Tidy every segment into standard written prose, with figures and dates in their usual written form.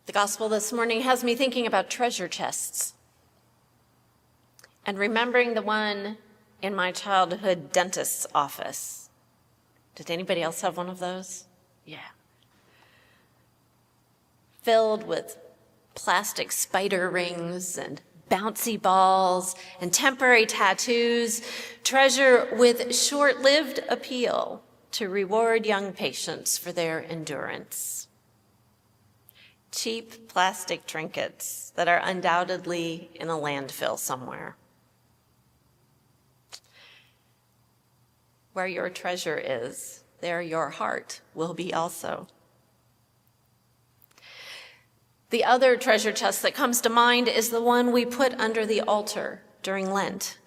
The gospel this morning has me thinking about treasure chests and remembering the one in my childhood dentist's office. Did anybody else have one of those? Yeah. Filled with plastic spider rings and bouncy balls and temporary tattoos, treasure with short-lived appeal to reward young patients for their endurance. Cheap plastic trinkets that are undoubtedly in a landfill somewhere. Where your treasure is, there your heart will be also. The other treasure chest that comes to mind is the one we put under the altar during Lent.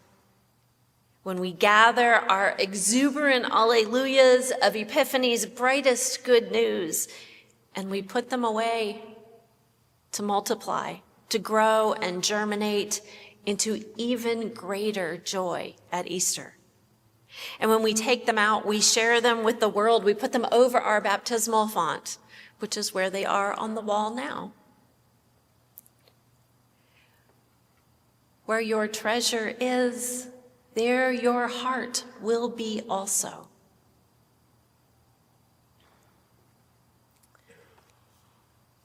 When we gather our exuberant alleluias of Epiphany's brightest good news, and we put them away to multiply, to grow and germinate into even greater joy at Easter. And when we take them out, we share them with the world. We put them over our baptismal font, which is where they are on the wall now. Where your treasure is, there your heart will be also.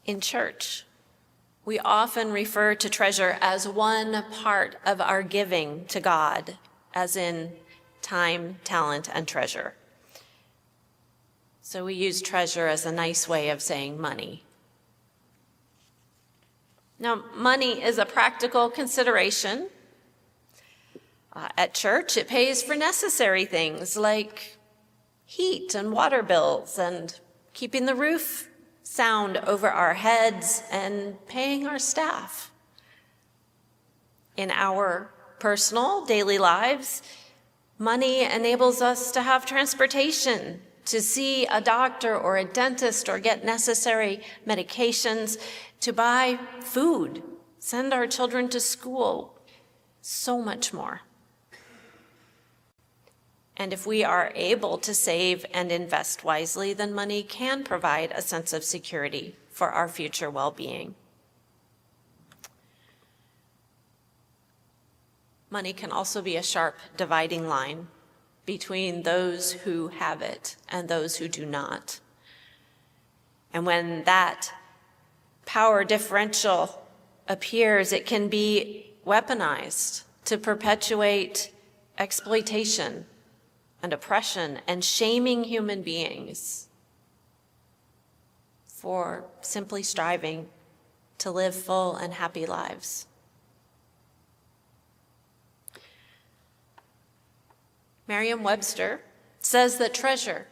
In church, we often refer to treasure as one part of our giving to God, as in time, talent, and treasure. So we use treasure as a nice way of saying money. Now, money is a practical consideration. At church, it pays for necessary things like heat and water bills and keeping the roof sound over our heads and paying our staff. In our personal daily lives, money enables us to have transportation, to see a doctor or a dentist or get necessary medications, to buy food, send our children to school, so much more. And if we are able to save and invest wisely, then money can provide a sense of security for our future well-being. Money can also be a sharp dividing line between those who have it and those who do not. And when that power differential appears, it can be weaponized to perpetuate exploitation and oppression and shaming human beings for simply striving to live full and happy lives. Merriam-Webster says that treasure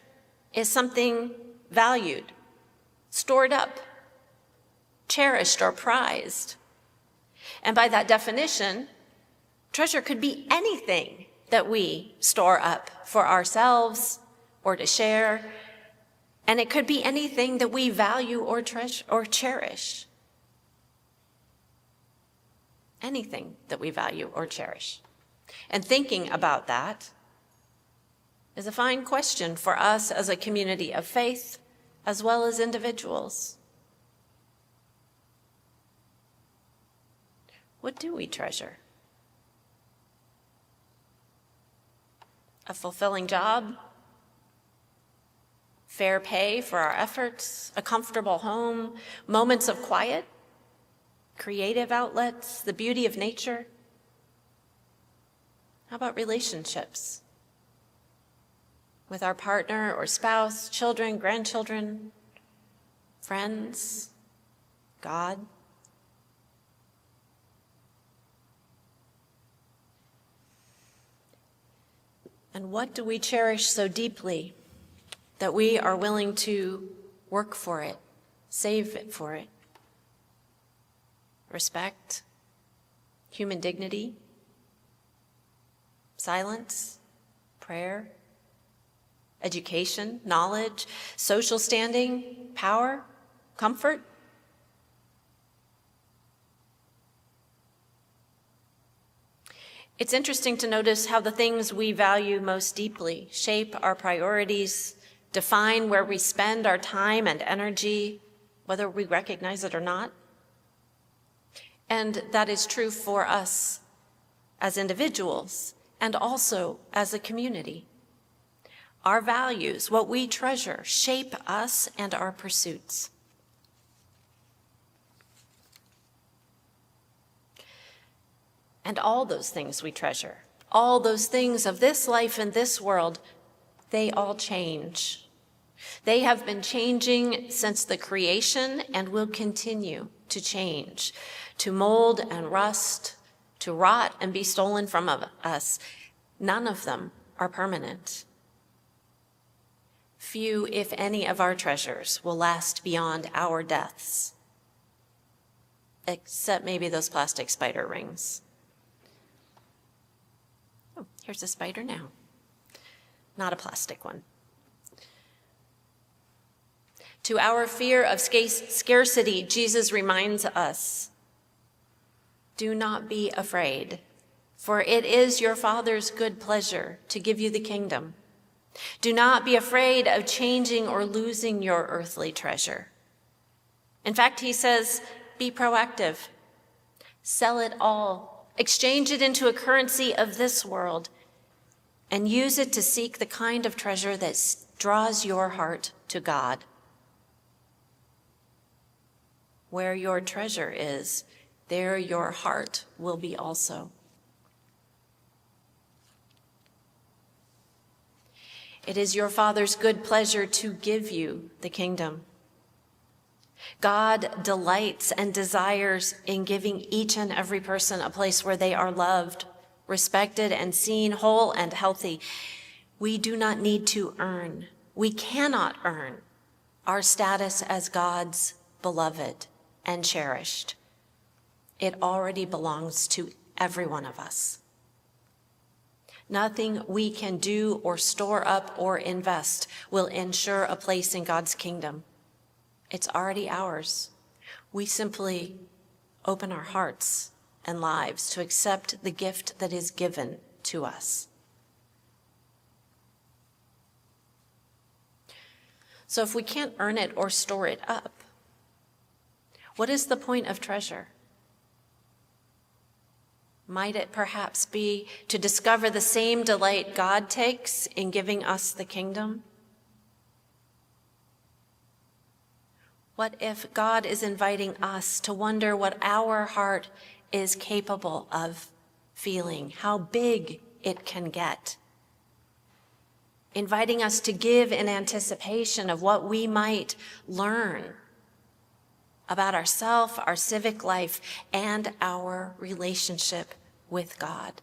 is something valued, stored up, cherished, or prized. And by that definition, treasure could be anything that we store up for ourselves or to share, and it could be anything that we value or treasure or cherish. Anything that we value or cherish. And thinking about that is a fine question for us as a community of faith, as well as individuals. What do we treasure? A fulfilling job, fair pay for our efforts, a comfortable home, moments of quiet, creative outlets, the beauty of nature. How about relationships with our partner or spouse, children, grandchildren, friends, God? And what do we cherish so deeply that we are willing to work for it, save it for it? Respect, human dignity, silence, prayer, education, knowledge, social standing, power, comfort. It's interesting to notice how the things we value most deeply shape our priorities, define where we spend our time and energy, whether we recognize it or not. And that is true for us as individuals and also as a community. Our values, what we treasure, shape us and our pursuits. And all those things we treasure, all those things of this life and this world, they all change. They have been changing since the creation and will continue to change, to mold and rust, to rot and be stolen from us. None of them are permanent. Few, if any, of our treasures will last beyond our deaths, except maybe those plastic spider rings. Oh, here's a spider now. Not a plastic one. To our fear of scarcity, Jesus reminds us, do not be afraid, for it is your Father's good pleasure to give you the kingdom. Do not be afraid of changing or losing your earthly treasure. In fact, he says, be proactive. Sell it all. Exchange it into a currency of this world and use it to seek the kind of treasure that draws your heart to God. Where your treasure is, there your heart will be also. It is your Father's good pleasure to give you the kingdom. God delights and desires in giving each and every person a place where they are loved, respected, and seen whole and healthy. We do not need to earn. We cannot earn our status as God's beloved and cherished. It already belongs to every one of us. Nothing we can do or store up or invest will ensure a place in God's kingdom. It's already ours. We simply open our hearts and lives to accept the gift that is given to us. So if we can't earn it or store it up, what is the point of treasure? Might it perhaps be to discover the same delight God takes in giving us the kingdom? What if God is inviting us to wonder what our heart is capable of feeling, how big it can get? Inviting us to give in anticipation of what we might learn about ourselves, our civic life, and our relationship with God.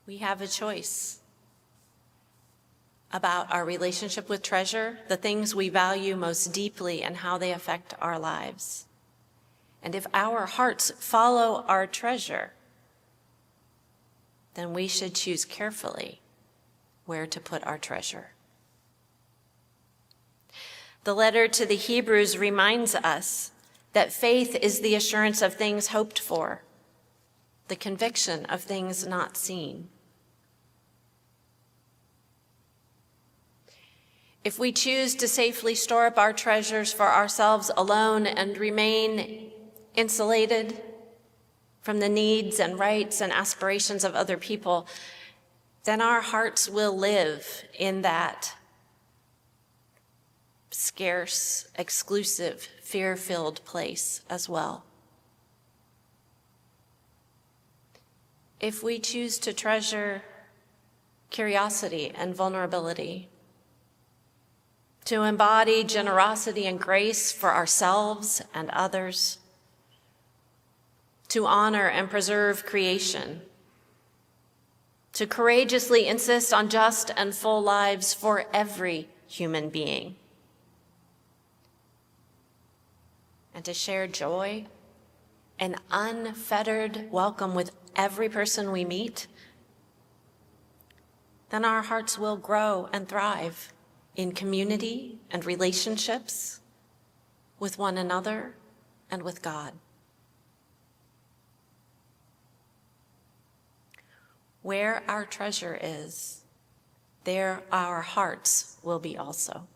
We have a choice about our relationship with treasure, the things we value most deeply, and how they affect our lives. And if our hearts follow our treasure, then we should choose carefully where to put our treasure. The letter to the Hebrews reminds us that faith is the assurance of things hoped for, the conviction of things not seen. If we choose to safely store up our treasures for ourselves alone and remain insulated from the needs and rights and aspirations of other people, then our hearts will live in that scarce, exclusive, fear-filled place as well. If we choose to treasure curiosity and vulnerability, to embody generosity and grace for ourselves and others, to honor and preserve creation, to courageously insist on just and full lives for every human being, and to share joy and unfettered welcome with every person we meet, then our hearts will grow and thrive in community and relationships with one another and with God. Where our treasure is, there our hearts will be also.